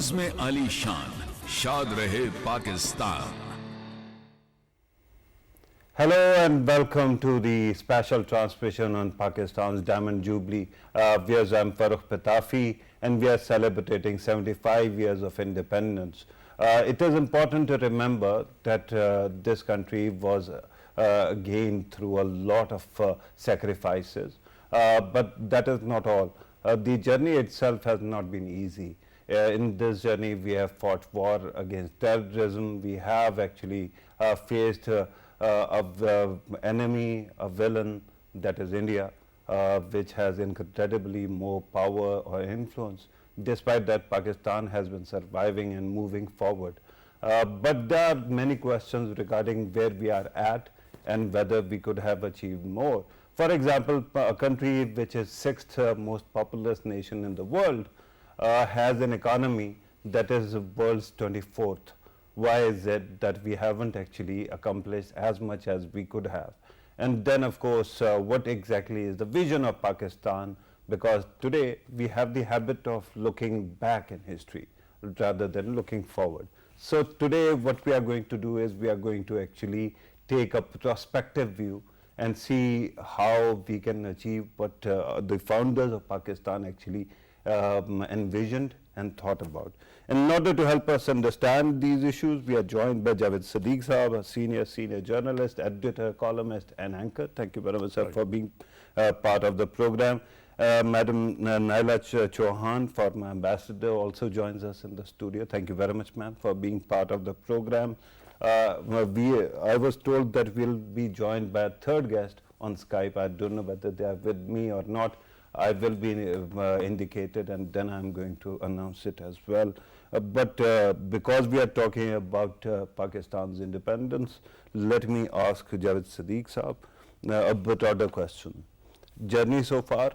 नज़्म आली शान, शाद रहे Pakistan. Hello and welcome to the special transmission on Pakistan's Diamond Jubilee. I'm Farukh Pitafi and we are celebrating 75 years of independence. It is important to remember that this country was gained through a lot of sacrifices, but that is not all. The journey itself has not been easy. In this journey we have fought war against terrorism, we have actually faced of enemy, a villain, that is India, which has incredibly more power or influence. Despite that, Pakistan has been surviving and moving forward. But there are many questions regarding where we are at and whether we could have achieved more. For example, a country which is 6th most populous nation in the world has an economy that is the world's 24th. Why is it that we haven't actually accomplished as much as we could have? And then of course, what exactly is the vision of Pakistan? Because today we have the habit of looking back in history rather than looking forward. So today what we are going to do is we are going to actually take a prospective view and see how we can achieve what the founders of Pakistan actually envisioned and thought about. In order to help us understand these issues, we are joined by Javed Siddiq sahab, a senior journalist, editor, columnist and anchor. Thank you very much, sir, for being part of the program. Madam Naela Chohan, former ambassador, also joins us in the studio. Thank you very much, ma'am, for being part of the program. I was told that we'll be joined by a third guest on Skype. I don't know whether they are with me or not. I will be indicated and then I'm going to announce it as well. But because we are talking about Pakistan's independence, let me ask Javed Siddiq sahab a broader question. Journey so far,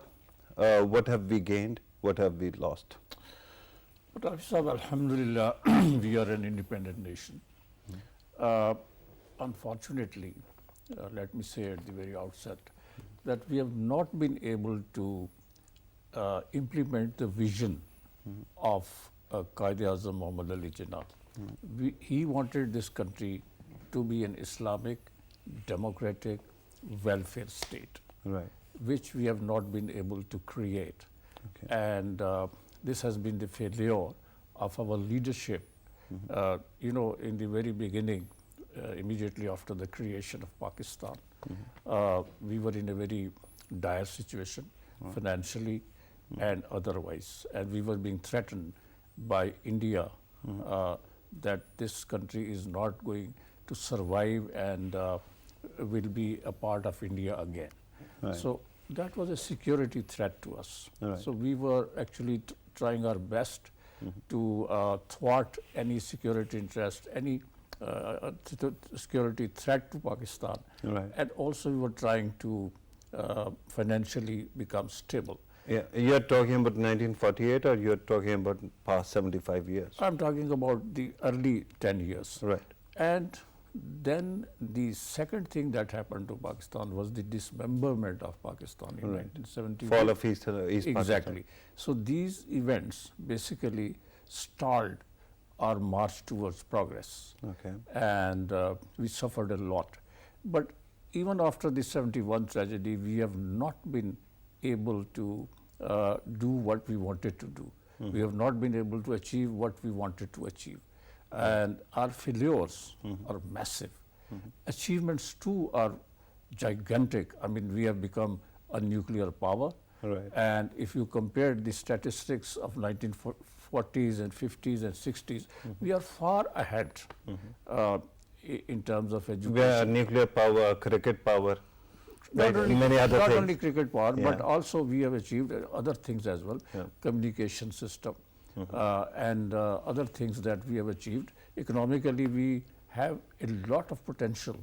what have we gained, what have we lost? Pitafi sahab, alhamdulillah, we are an independent nation. Unfortunately, let me say at the very outset, that we have not been able to implement the vision of Quaid-e-Azam Muhammad Ali Jinnah. He wanted this country to be an Islamic, democratic, welfare state, Right. which we have not been able to create. Okay. And this has been the failure of our leadership. You know, in the very beginning, immediately after the creation of Pakistan, we were in a very dire situation, financially and otherwise, and we were being threatened by India that this country is not going to survive and will be a part of India again. Right. So that was a security threat to us. Right. So we were actually trying our best to thwart any security interest, any security threat to Pakistan. Right. And also we were trying to financially become stable. Yeah, you're talking about 1948 or you're talking about past 75 years? I'm talking about the early 10 years. Right. And then the second thing that happened to Pakistan was the dismemberment of Pakistan in 1970. Fall of East Exactly. Pakistan. So these events basically stalled our march towards progress. Okay. And we suffered a lot. But even after the 71 tragedy, we have not been able to do what we wanted to do. We have not been able to achieve what we wanted to achieve. And our failures are massive. Achievements too are gigantic. I mean, we have become a nuclear power. Right. And if you compare the statistics of 1940s and 50s and 60s, we are far ahead in terms of education. We are nuclear power, cricket power, Not right, only, many other not things. only cricket power, Yeah. but also we have achieved other things as well, Yeah. communication system and other things that we have achieved. Economically, we have a lot of potential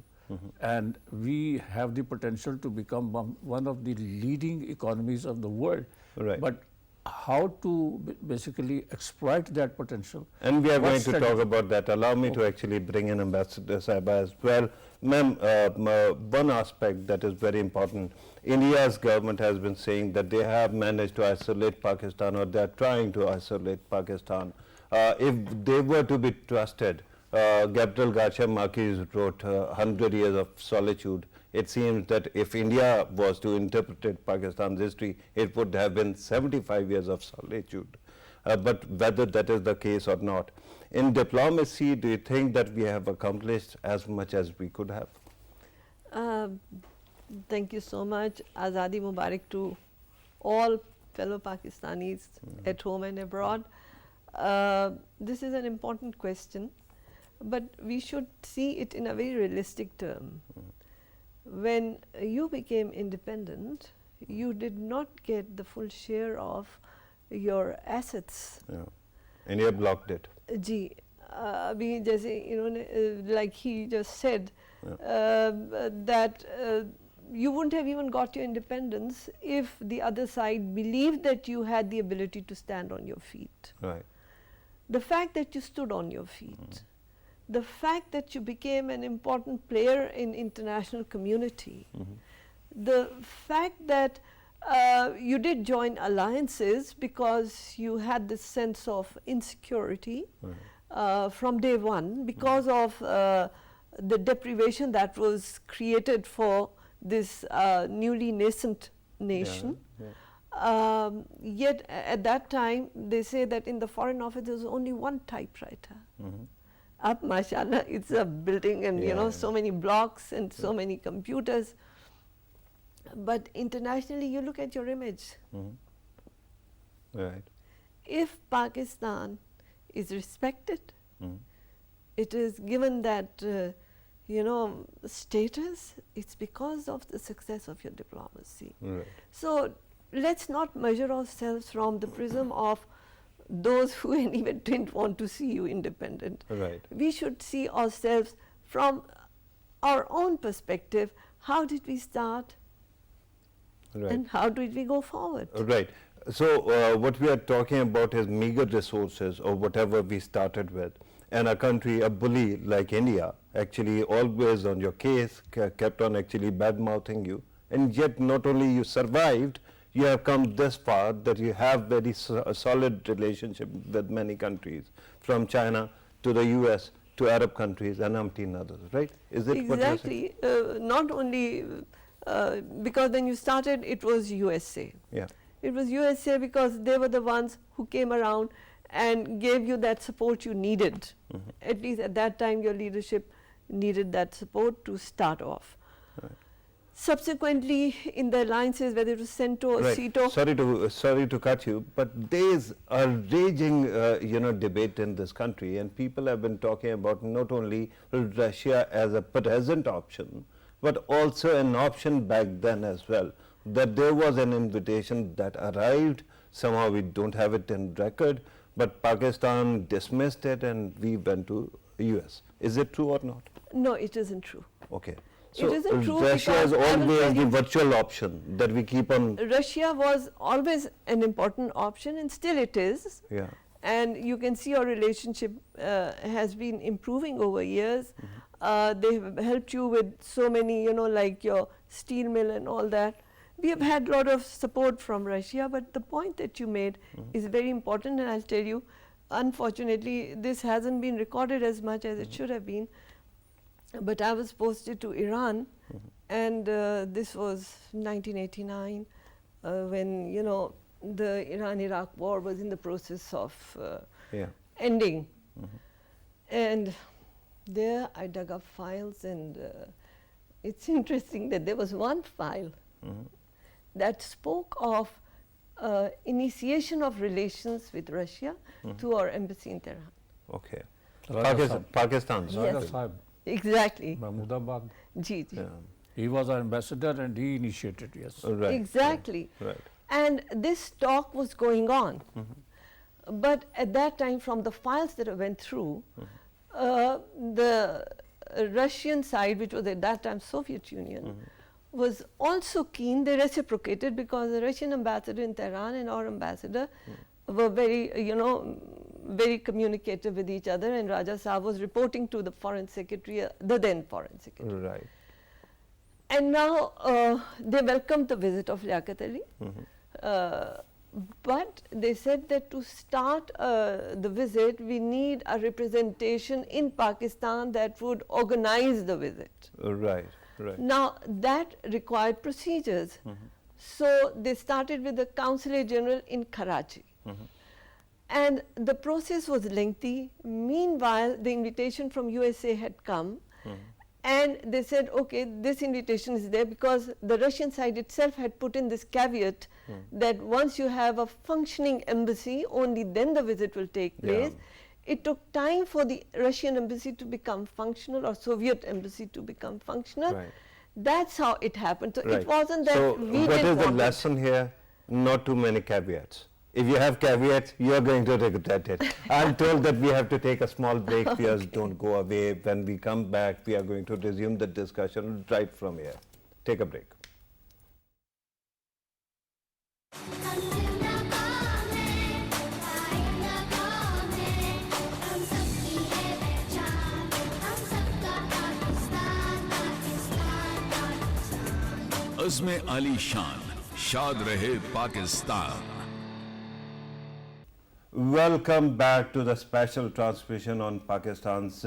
and we have the potential to become one of the leading economies of the world. Right. But how to basically exploit that potential? And we are What going to strategy? talk about that. Allow me to actually bring in Ambassador Saiba as well. Ma'am, one aspect that is very important, India's government has been saying that they have managed to isolate Pakistan, or they are trying to isolate Pakistan If they were to be trusted, Gabriel Garcia Marquez wrote 100 Years of Solitude. It seems that if India was to interpret Pakistan's history, it would have been 75 years of solitude. But whether that is the case or not, in diplomacy, do you think that we have accomplished as much as we could have? Thank you so much. Azadi Mubarak to all fellow Pakistanis at home and abroad. This is an important question, but we should see it in a very realistic term. When you became independent, you did not get the full share of your assets. Yeah. India blocked it. जी अभी जैसे इन्होंने like he just said that you wouldn't have even got your independence if the other side believed that you had the ability to stand on your feet. Right. The fact that you stood on your feet, the fact that you became an important player in international community, the fact that you did join alliances because you had this sense of insecurity from day one because of the deprivation that was created for this newly nascent nation. Yet at that time they say that in the Foreign Office there was only one typewriter. Up, mashallah, it's a building and so many blocks and so many computers. But internationally you look at your image. Right. If Pakistan is respected, it is given that status, it's because of the success of your diplomacy. Right. So let's not measure ourselves from the prism of those who anyway didn't want to see you independent. Right. We should see ourselves from our own perspective. How did we start? Right. And how did we go forward? Right. So what we are talking about is meager resources or whatever we started with, and a country, a bully like India, actually always on your case, kept on actually bad-mouthing you, and yet not only you survived, you have come this far that you have very solid relationship with many countries, from China to the US to Arab countries and umpteen others, right? Is it exactly? Not only because when you started, it was USA. Yeah. It was USA because they were the ones who came around and gave you that support you needed. At least at that time, your leadership needed that support to start off. Right. Subsequently, in the alliances, whether it was CENTO or CETO. Sorry to cut you, but there is a raging, debate in this country, and people have been talking about not only Russia as a present option, but also an option back then as well, that there was an invitation that arrived, somehow we don't have it in record, but Pakistan dismissed it and we went to US. Is it true or not? No, it isn't true. Okay. So it isn't true Russia is always the virtual option that we keep on. Russia was always an important option and still it is. Yeah. And you can see our relationship has been improving over years. They have helped you with so many, like your steel mill and all that. We have had a lot of support from Russia, but the point that you made is very important, and I'll tell you, unfortunately, this hasn't been recorded as much as it should have been. But I was posted to Iran, and this was 1989, when, the Iran-Iraq war was in the process of ending. And there I dug up files, and it's interesting that there was one file that spoke of initiation of relations with Russia through our embassy in Tehran. Okay. Pakistan. Yes. Exactly. Mahmoudabad. Ji. He was our ambassador and he initiated, yes. Right. Exactly. Right. And this talk was going on. But at that time, from the files that I went through, the Russian side, which was at that time Soviet Union, was also keen. They reciprocated because the Russian ambassador in Tehran and our ambassador were very, very communicative with each other, and Raza Sahab was reporting to the foreign secretary, the then foreign secretary. Right. And now they welcomed the visit of Liaquat Ali. But they said that to start the visit, we need a representation in Pakistan that would organize the visit. Right, right. Now, that required procedures. So, they started with the Consulate General in Karachi. And the process was lengthy. Meanwhile, the invitation from USA had come. And they said, okay, this invitation is there because the Russian side itself had put in this caveat that once you have a functioning embassy, only then the visit will take place. It took time for the Russian embassy to become functional or Soviet embassy to become functional. Right. That's how it happened. So, Right. it wasn't that so we what didn't is the want it. lesson here? Not too many caveats. If you have caveats, you are going to regret it. I'm told that we have to take a small break. Please don't go away. When we come back, we are going to resume the discussion right from here. Take a break. अज़्मे आली शान, शाद रहे Pakistan. Welcome back to the special transmission on Pakistan's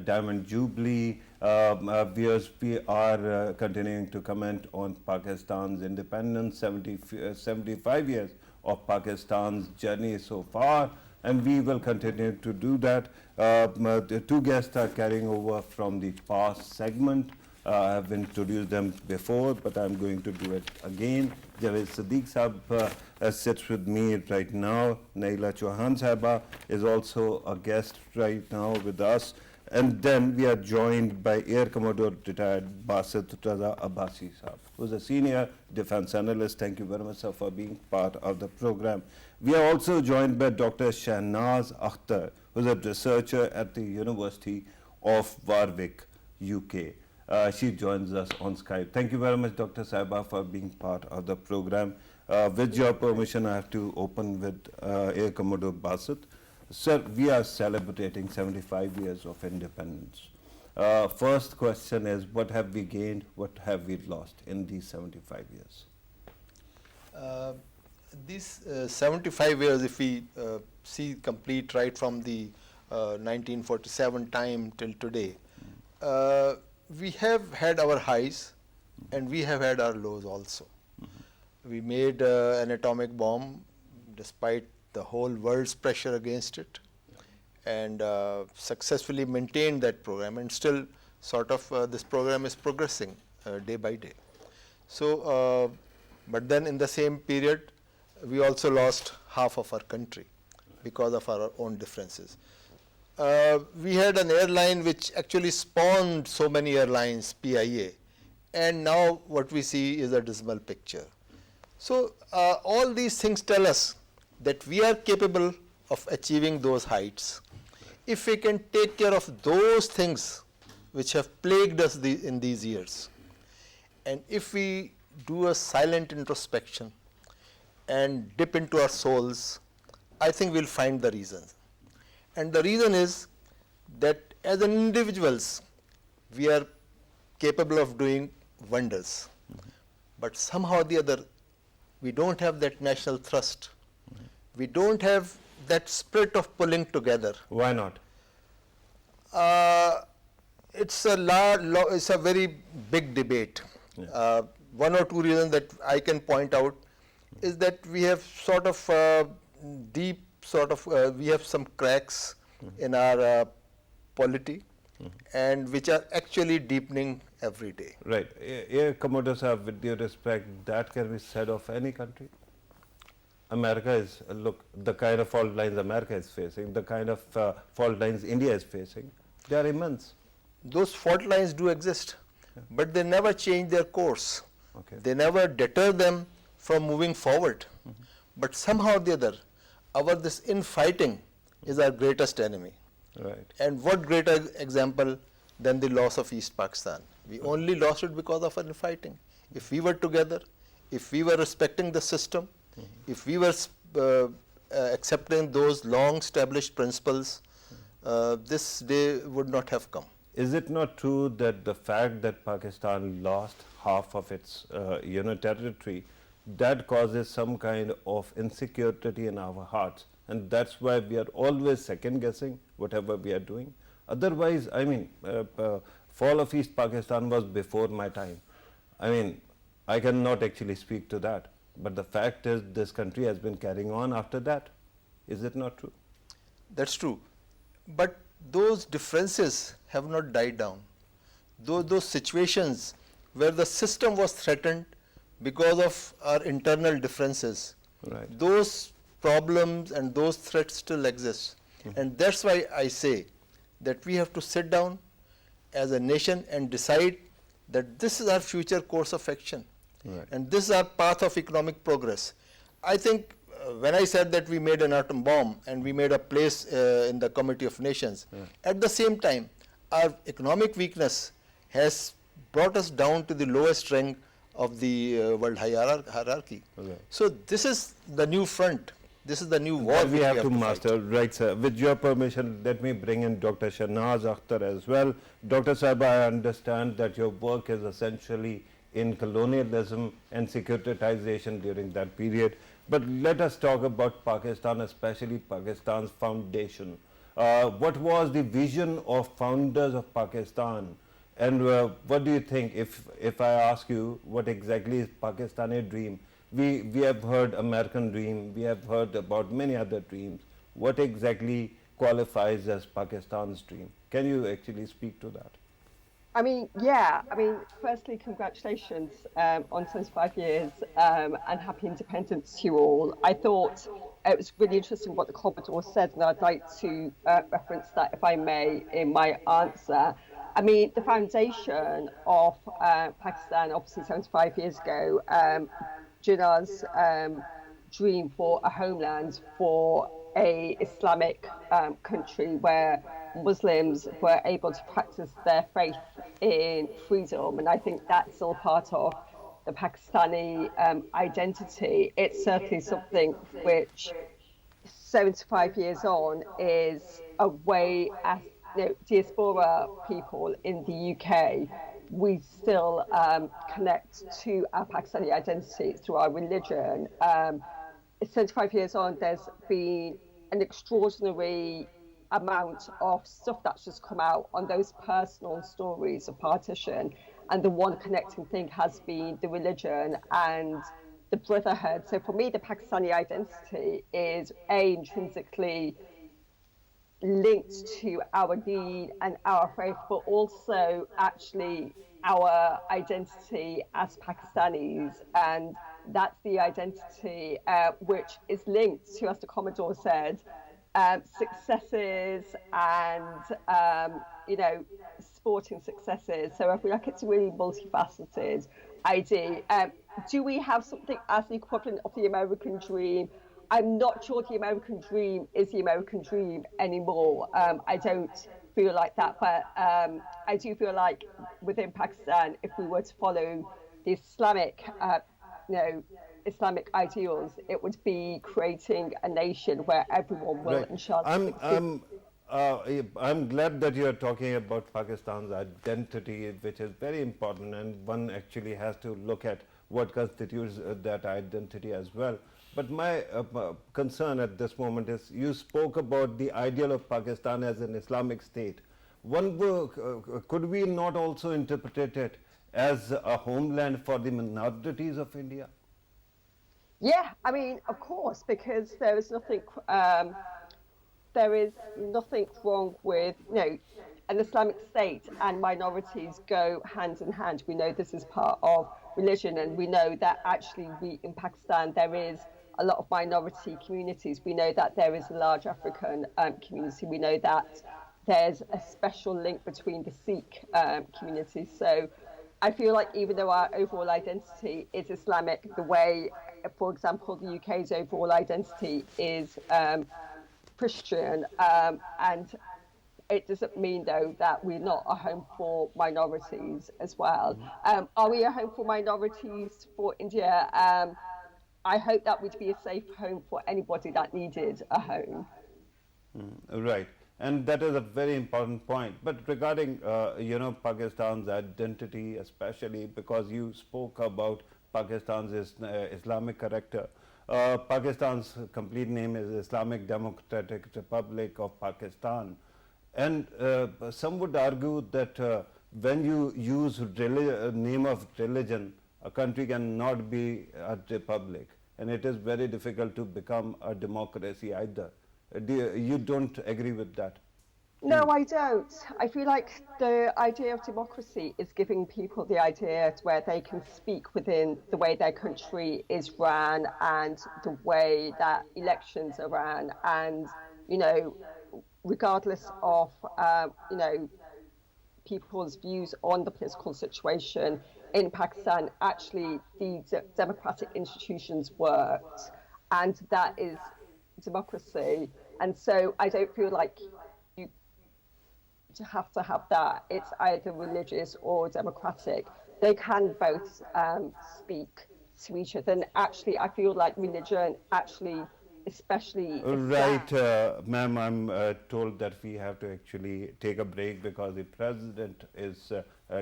Diamond Jubilee. Viewers, we are continuing to comment on Pakistan's independence, 75 years of Pakistan's journey so far, and we will continue to do that. The two guests are carrying over from the past segment. I have introduced them before, but I'm going to do it again. Javed Siddiq Sahab sits with me right now. Naela Chohan Sahaba is also a guest right now with us. And then we are joined by Air Commodore retired Basit Raza Abbasi Sahab, who is a senior defense analyst. Thank you very much, sir, for being part of the program. We are also joined by Dr. Shahnaz Akhter, who is a researcher at the University of Warwick, UK. She joins us on Skype. Thank you very much, Dr. Saiba, for being part of the program. With your permission, I have to open with Air Commodore Basit. Sir, we are celebrating 75 years of independence. First question is, what have we gained, what have we lost in these 75 years? These 75 years, if we see complete right from the 1947 time till today, we have had our highs and we have had our lows also. We made an atomic bomb despite the whole world's pressure against it, and successfully maintained that program, and still sort of this program is progressing day by day. So, but then in the same period, we also lost half of our country because of our own differences. We had an airline which actually spawned so many airlines, PIA, and now what we see is a dismal picture. So, all these things tell us that we are capable of achieving those heights if we can take care of those things which have plagued us in these years. And if we do a silent introspection and dip into our souls, I think we'll find the reasons. And the reason is that as an individuals, we are capable of doing wonders. But somehow or the other, we don't have that national thrust. We don't have that spirit of pulling together. Why not? It's a very big debate. Yeah. One or two reasons that I can point out is that we have sort of we have some cracks in our polity, and which are actually deepening every day. Right. Air Commodore Sahab, with due respect, that can be said of any country. America is, look, the kind of fault lines America is facing, the kind of fault lines India is facing, they are immense. Those fault lines do exist, but they never change their course. Okay. They never deter them from moving forward. But somehow or the other, this infighting is our greatest enemy. Right. And what greater example than the loss of East Pakistan? We only lost it because of our infighting. If we were together, if we were respecting the system, if we were accepting those long established principles, this day would not have come. Is it not true that the fact that Pakistan lost half of its territory that causes some kind of insecurity in our hearts, and that's why we are always second guessing whatever we are doing. Otherwise, I mean, fall of East Pakistan was before my time. I mean, I cannot actually speak to that, but the fact is this country has been carrying on after that. Is it not true? That's true. But those differences have not died down. Those situations where the system was threatened because of our internal differences, Right. those problems and those threats still exist. And that's why I say that we have to sit down as a nation and decide that this is our future course of action. Right. And this is our path of economic progress. I think when I said that we made an atom bomb and we made a place in the Committee of Nations, at the same time, our economic weakness has brought us down to the lowest rank of the world hierarchy. Okay. So this is the new front. This is the new war That we which have to fight. master. Right, sir. With your permission, let me bring in Dr. Shahnaz Akhter as well. Dr. Saib, I understand that your work is essentially in colonialism and securitization during that period. But let us talk about Pakistan, especially Pakistan's foundation. What was the vision of founders of Pakistan? And what do you think, if I ask you what exactly is Pakistani dream? We have heard American dream, we have heard about many other dreams. What exactly qualifies as Pakistan's dream? Can you actually speak to that? I mean, yeah. I mean, firstly, congratulations on 25 years and happy independence to you all. I thought it was really interesting what the Commodore said, and I'd like to reference that, if I may, in my answer. I mean, the foundation of Pakistan, obviously 75 years ago, Jinnah's dream for a homeland, for a Islamic country where Muslims were able to practice their faith in freedom, and I think that's all part of the Pakistani identity. It's certainly something which 75 years on is a way, as diaspora people in the UK, we still connect to our Pakistani identity through our religion. 75 years on, there's been an extraordinary amount of stuff that's just come out on those personal stories of partition, and the one connecting thing has been the religion and the brotherhood. So for me, the Pakistani identity is intrinsically linked to our need and our faith, but also actually our identity as Pakistanis. And that's the identity which is linked to, as the Commodore said, successes and, sporting successes. So I feel like it's a really multifaceted idea. Do we have something as the equivalent of the American dream? I'm not sure the American dream is the American dream anymore. I don't feel like that, but I do feel like within Pakistan, if we were to follow the Islamic, Islamic ideals, it would be creating a nation where everyone will, Right. inshallah. I'm glad that you are talking about Pakistan's identity, which is very important, and one actually has to look at what constitutes that identity as well. But my concern at this moment is, you spoke about the ideal of Pakistan as an Islamic state. Could we not also interpret it as a homeland for the minorities of India? Yeah, I mean, of course, because there is nothing wrong with, an Islamic state and minorities go hand in hand. We know this is part of religion, and we know that actually in Pakistan there is a lot of minority communities. We know that there is a large African community. We know that there's a special link between the Sikh community. So I feel like even though our overall identity is Islamic, the way, for example, the UK's overall identity is Christian, and it doesn't mean, though, that we're not a home for minorities as well. Are we a home for minorities for India? I hope that would be a safe home for anybody that needed a home. Right. And that is a very important point. But regarding, Pakistan's identity, especially because you spoke about Pakistan's Islamic character. Pakistan's complete name is Islamic Democratic Republic of Pakistan. And some would argue that when you use name of religion, a country cannot be a republic, and it is very difficult to become a democracy either. You don't agree with that? No, I don't. I feel like the idea of democracy is giving people the idea to where they can speak within the way their country is run and the way that elections are run, and regardless of people's views on the political situation in Pakistan, actually the democratic institutions worked, and that is democracy. And so I don't feel like you have to have that. It's either religious or democratic. They can both speak to each other. And actually, I feel like religion actually, especially right, ma'am, I'm told that we have to actually take a break because the president is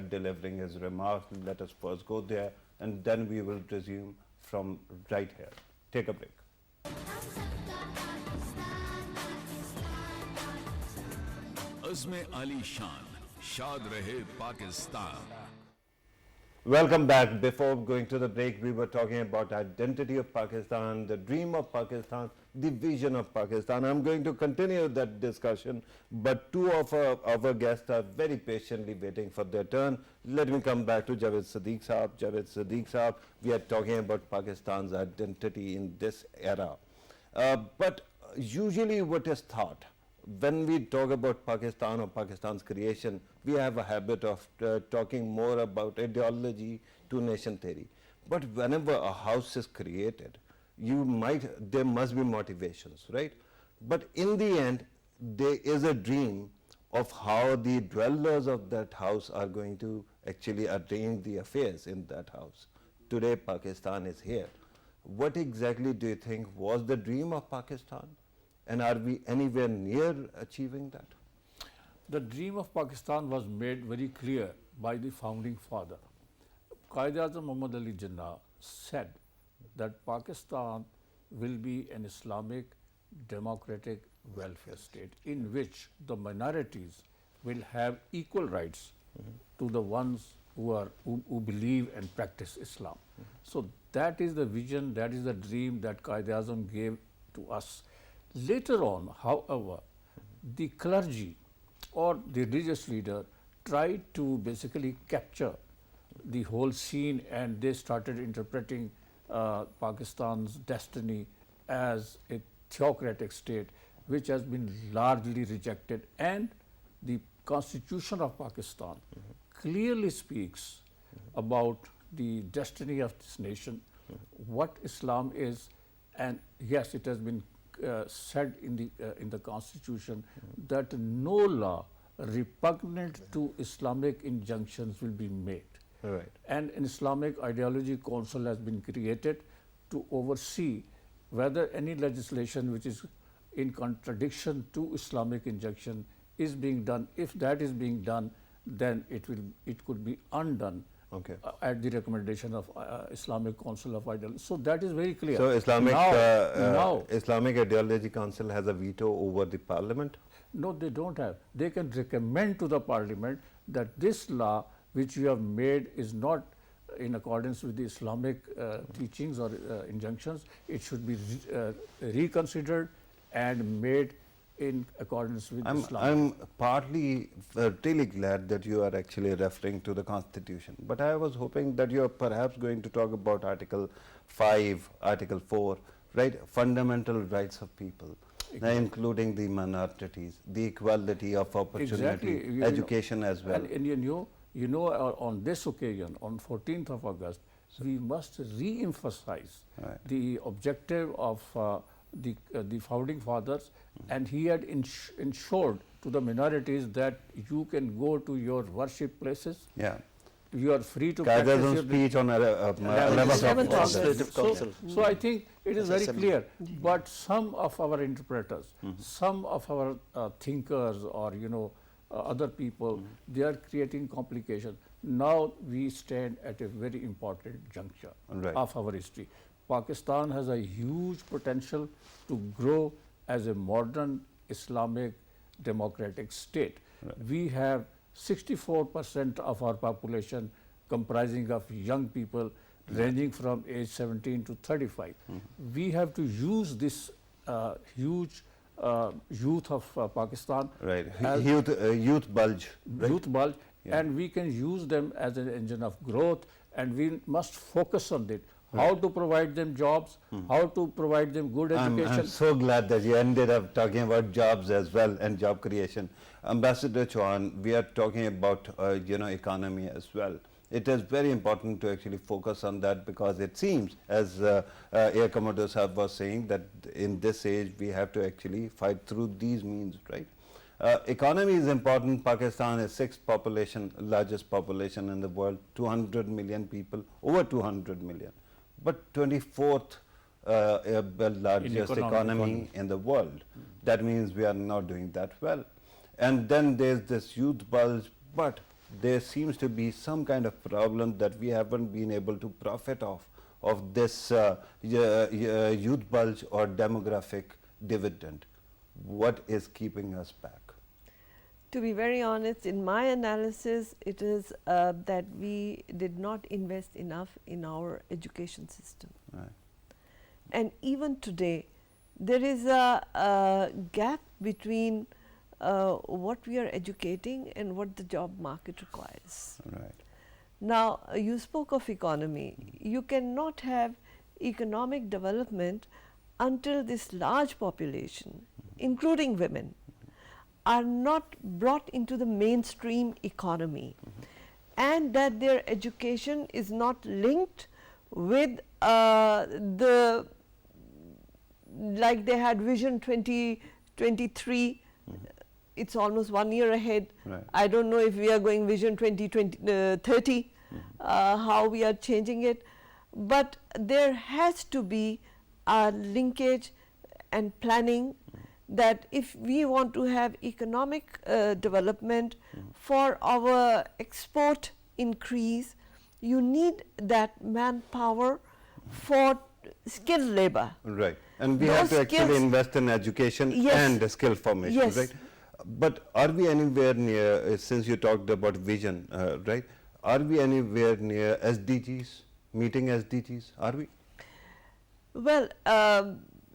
delivering his remarks. Let us first go there, and then we will resume from right here. Take a break. अज़्मे आली शान, शाद रहे Pakistan. Welcome back. Before going to the break, we were talking about identity of Pakistan, the dream of Pakistan, the vision of Pakistan. I'm going to continue that discussion, but two of our guests are very patiently waiting for their turn. Let me come back to Javed Siddiq Saab. Javed Siddiq Saab, we are talking about Pakistan's identity in this era. But usually what is thought, when we talk about Pakistan or Pakistan's creation, we have a habit of talking more about ideology to nation theory. But whenever a house is created, there must be motivations, right? But in the end, there is a dream of how the dwellers of that house are going to actually arrange the affairs in that house. Today, Pakistan is here. What exactly do you think was the dream of Pakistan? And are we anywhere near achieving that? The dream of Pakistan was made very clear by the founding father. Quaid-e-Azam Muhammad Ali Jinnah said that Pakistan will be an Islamic democratic welfare state in which the minorities will have equal rights to the ones who believe and practice Islam. So that is the vision, that is the dream that Quaid-e-Azam gave to us. Later on, however, the clergy or the religious leader tried to basically capture the whole scene, and they started interpreting Pakistan's destiny as a theocratic state, which has been largely rejected. And the Constitution of Pakistan clearly speaks about the destiny of this nation, what Islam is, and yes, it has been said in the Constitution that no law repugnant to Islamic injunctions will be made. Right. And an Islamic Ideology Council has been created to oversee whether any legislation which is in contradiction to Islamic injunction is being done. If that is being done, then it could be undone. Okay. At the recommendation of Islamic Council of Ideology. So that is very clear. So Islamic now, Islamic Ideology Council has a veto over the parliament? No, they don't have. They can recommend to the parliament that this law which you have made is not in accordance with the Islamic teachings or injunctions. It should be reconsidered and made in accordance with Islam. I'm partly really glad that you are actually referring to the Constitution, but I was hoping that you are perhaps going to talk about Article 5, Article 4, right? Fundamental rights of people, including the minorities, the equality of opportunity, education as well. And you know, on this occasion, on 14th of August, we must re-emphasize the objective of the founding fathers, and he had ensured to the minorities that you can go to your worship places. Yeah. You are free to practice your speech on 11th August. So I think it is very clear. But some of our interpreters, some of our thinkers, or other people, they are creating complications. Now we stand at a very important juncture of our history. Pakistan has a huge potential to grow as a modern Islamic democratic state. We have 64% of our population comprising of young people ranging from age 17 to 35. We have to use this huge youth of Pakistan. Right, youth bulge. Youth bulge, and we can use them as an engine of growth, and we must focus on it. How to provide them jobs, how to provide them good education. I'm so glad that you ended up talking about jobs as well and job creation. Ambassador Chohan, we are talking about economy as well. It is very important to actually focus on that, because it seems, as Air Commodore Sahab was saying, that in this age we have to actually fight through these means, right? Economy is important. Pakistan is sixth largest population in the world, 200 million people, over 200 million. But 24th largest economy in the world. That means we are not doing that well. And then there's this youth bulge, but there seems to be some kind of problem that we haven't been able to profit of this youth bulge or demographic dividend. What is keeping us back? To be very honest, in my analysis, it is that we did not invest enough in our education system. Right. And even today, there is a gap between what we are educating and what the job market requires. Right. Now, you spoke of economy. You cannot have economic development until this large population, including women, are not brought into the mainstream economy, and that their education is not linked with like they had Vision 2023. It's almost 1 year ahead. Right. I don't know if we are going Vision 2030, how we are changing it, but there has to be a linkage and planning that if we want to have economic development for our export increase, you need that manpower for skilled labor. Right. And we have to actually invest in education and skill formation, right? But are we anywhere near, since you talked about vision, right? Are we anywhere near SDGs, meeting SDGs? Are we? Well,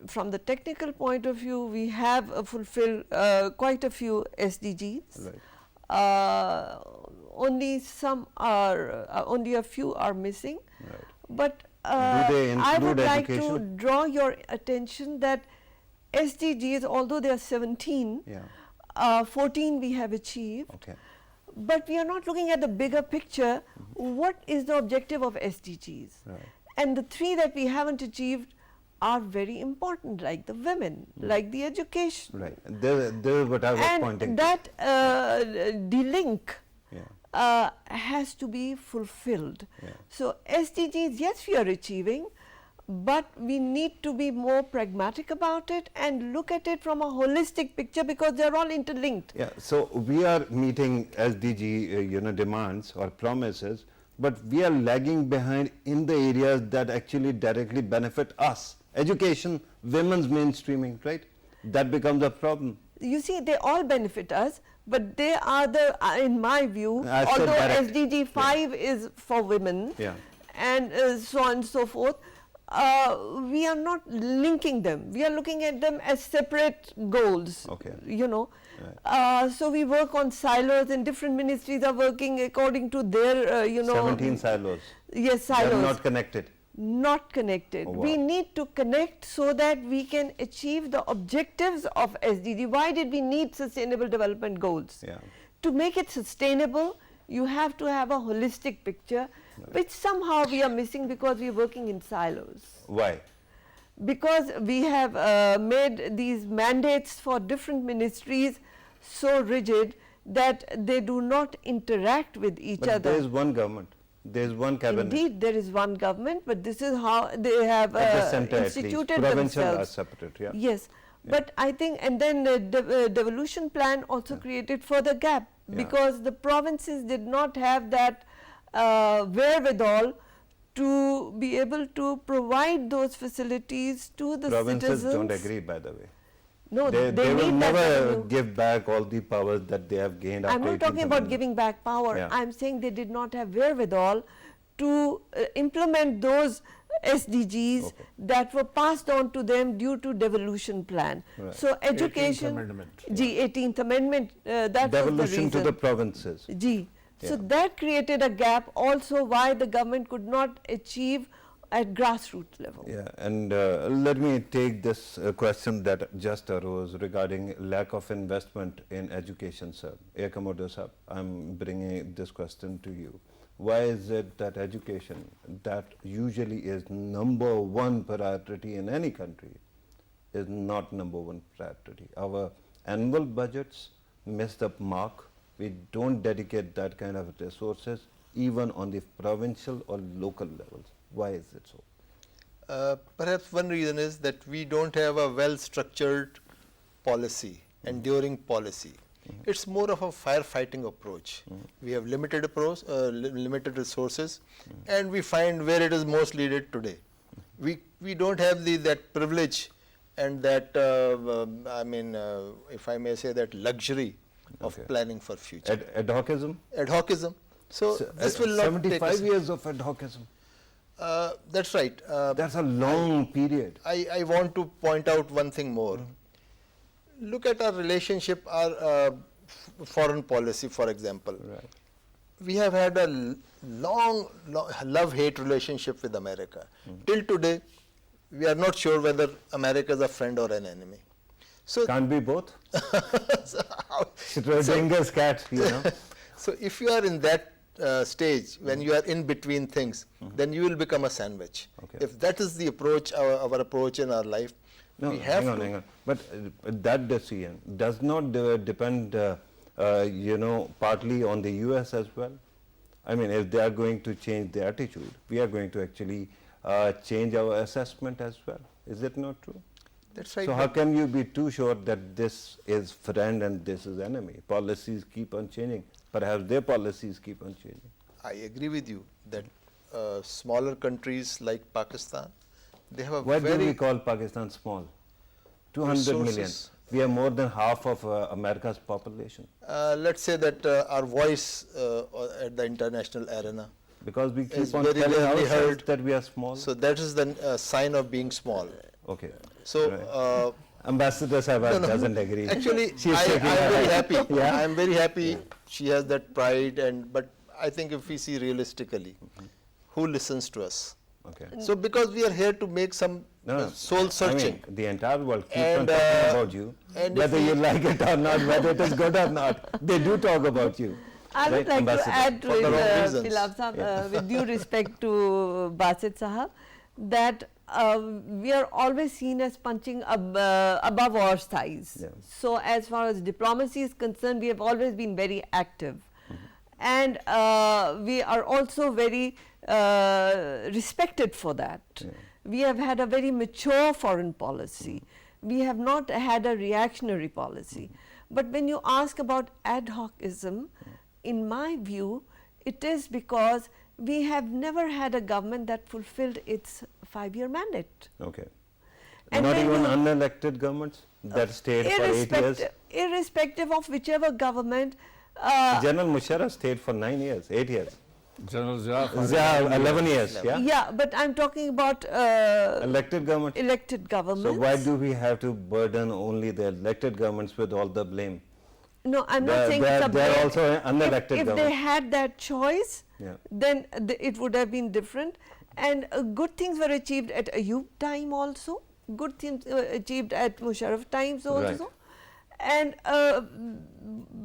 from the technical point of view, we have fulfilled quite a few SDGs. Right. Only some are, only a few are missing. Right. But do they include I would education? like to draw your attention that SDGs, although there are 17, 14 we have achieved. Okay. But we are not looking at the bigger picture. What is the objective of SDGs? Right. And the 3 that we haven't achieved are very important, like the women, like the education. Right. There is what I was pointing and that de-link has to be fulfilled. So SDGs, yes, we are achieving, but we need to be more pragmatic about it and look at it from a holistic picture, because they are all interlinked. Yeah. So we are meeting SDG demands or promises, but we are lagging behind in the areas that actually directly benefit us. Education, women's mainstreaming, right? That becomes a problem. You see, they all benefit us, but they are the, in my view, although SDG 5 is for women and so on and so forth, we are not linking them. We are looking at them as separate goals, so we work on silos, and different ministries are working according to their, 17 silos. Yes, silos. They are not connected. Not connected. We need to connect so that we can achieve the objectives of SDG. Why did we need sustainable development goals? To make it sustainable, you have to have a holistic picture, which somehow we are missing because we are working in silos. Why? Because we have made these mandates for different ministries so rigid that they do not interact with each other. But there is one government. There is one cabinet. Indeed, there is one government, but this is how they have instituted provincial themselves. are separate, Yes, But I think, and then the devolution plan also created further gap, because the provinces did not have that wherewithal to be able to provide those facilities to the Provinces citizens. don't agree, by the way. No, They they will need that never revenue. give back all the powers that they have gained after I'm not talking 18th about Amendment. giving back power. Yeah. I'm saying they did not have wherewithal to implement those SDGs that were passed on to them due to devolution plan. Right. So 18th education, Amendment. 18th Amendment, that Devolution was the reason. to the provinces. So that created a gap also why the government could not achieve at grassroots level. Yeah, and let me take this question that just arose regarding lack of investment in education, sir. Air Commodore sir, I'm bringing this question to you. Why is it that education, that usually is #1 priority in any country, is not #1 priority? Our annual budgets miss the mark. We don't dedicate that kind of resources even on the provincial or local levels. Why is it so? Perhaps one reason is that we don't have a well structured policy, enduring policy. It's more of a firefighting approach. We have limited limited resources, and we find where it is most needed today. We don't have that privilege and that if I may say, that luxury of planning for future. Ad hocism? Ad hocism. So this will not take 75 us. years of ad hocism. That's right. That's a long period. I want to point out one thing more. Look at our relationship, our foreign policy, for example. Right. We have had a long love-hate relationship with America. Till today, we are not sure whether America is a friend or an enemy. So Can't be both. so Schrodinger's cat, you know. so if you are in that stage, when you are in between things, then you will become a sandwich. Okay. If that is the approach, our approach in our life, No, we have hang on. But that decision does not depend, partly on the US as well. I mean, if they are going to change their attitude, we are going to actually change our assessment as well. Is it not true? That's right. So how can you be too sure that this is friend and this is enemy? Policies keep on changing. Perhaps their policies keep on changing. I agree with you that smaller countries like Pakistan, they have a Why do very we call Pakistan small? 200 million. Resources. We are more than half of America's population. let's say that our voice at the international arena. Because we Is keep on very telling rarely ourselves heard. that we are small. So that is the sign of being small. Okay. So Right. Ambassador Sahaba doesn't agree. actually, She's I'm shaking her very head. happy. Yeah? I'm very happy. She has that pride, but I think if we see realistically, who listens to us? Okay. So because we are here to make some soul searching. I mean, the entire world keeps And, on talking about you, and if whether we- you like it or not, whether it is good or not. They do talk about you. I would Right, like Ambassador? to add to For the wrong it, reasons. Pilab Sahab, with due respect to Basit Sahab, that we are always seen as punching above our thighs. Yeah. So as far as diplomacy is concerned, we have always been very active. And we are also very respected for that. Yeah. We have had a very mature foreign policy. We have not had a reactionary policy. But when you ask about ad hocism, in my view, it is because we have never had a government that fulfilled its 5-year mandate. Okay. And Not when even you- unelected governments that stayed for 8 years. Irrespective of whichever government, General Musharraf stayed for 9 years, 8 years. General Zia for Yeah, 11 years, yeah? yeah, but I'm talking about Elected government. elected governments. So why do we have to burden only the elected governments with all the blame? No, I'm They're- not saying they're- it's a they're blame. also an unelected if they government. had that choice, Yeah. then it would have been different. And good things were achieved at Ayub time also. Good things were achieved at Musharraf times also. Right. And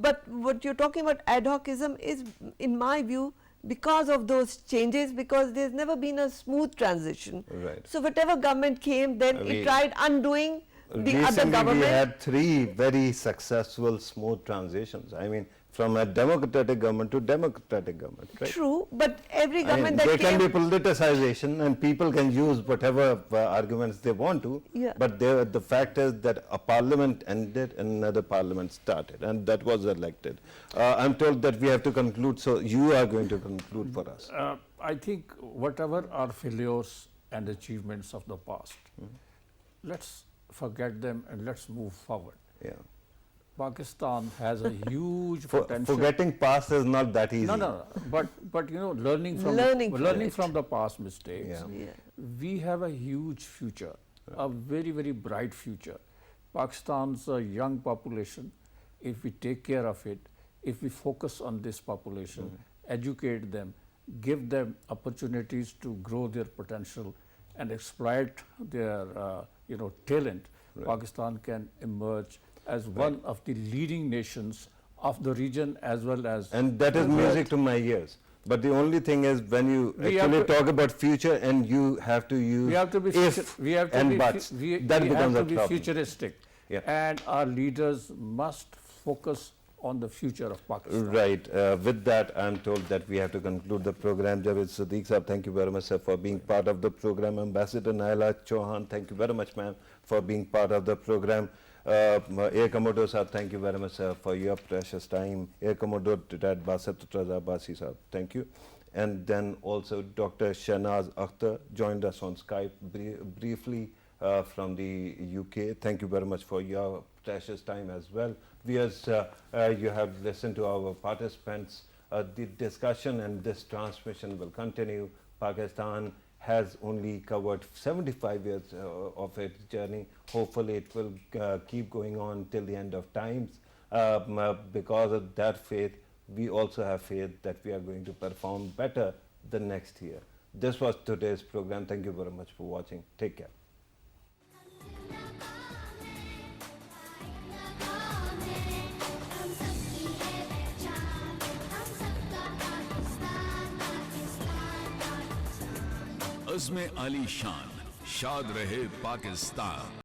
but what you're talking about ad hocism is, in my view, because of those changes, because there's never been a smooth transition. Right. So whatever government came, then We- it tried undoing the other Recently, government. we had 3 very successful, smooth transitions. I mean, from a democratic government to democratic government, right? True, but every I mean, government there that can came, be politicization and people can use whatever arguments they want to, Yeah. but the fact is that a parliament ended and another parliament started, and that was elected. I'm told that we have to conclude, so you are going to conclude for us. I think whatever are failures and achievements of the past, let's forget them and let's move forward. Yeah. Pakistan has a huge potential. Forgetting past is not that easy. No. But you know, learning from Learning from it. the past mistakes. Yeah. Yeah. We have a huge future, a very, very bright future. Pakistan's a young population. If we take care of it, if we focus on this population, educate them, give them opportunities to grow their potential and exploit their talent, Pakistan can emerge as one of the leading nations of the region as well as And that is music to my ears. But the only thing is when you We have actually to- talk about future and you have to use we have to be if we have to and be buts, we that have becomes to a be problem. futuristic, Yeah. and our leaders must focus on the future of Pakistan. Right. With that, I'm told that we have to conclude the program. Javed, Siddiq sir, thank you very much, sir, for being part of the program. Ambassador Naela, Chohan, thank you very much, ma'am, for being part of the program. Air Commodore sir, thank you very much, sir, for your precious time. Air Commodore retired Basit, Raza, Abbasi sir, thank you. And then also Dr. Shahnaz Akhter joined us on Skype briefly from the UK. Thank you very much for your precious time as well. Viewers, you have listened to our participants. The discussion and this transmission will continue. Pakistan has only covered 75 years of its journey. Hopefully it will keep going on till the end of times. Because of that faith, we also have faith that we are going to perform better the next year. This was today's program. Thank you very much for watching. Take care. अज़्म आली शान शाद रहे पाकिस्तान।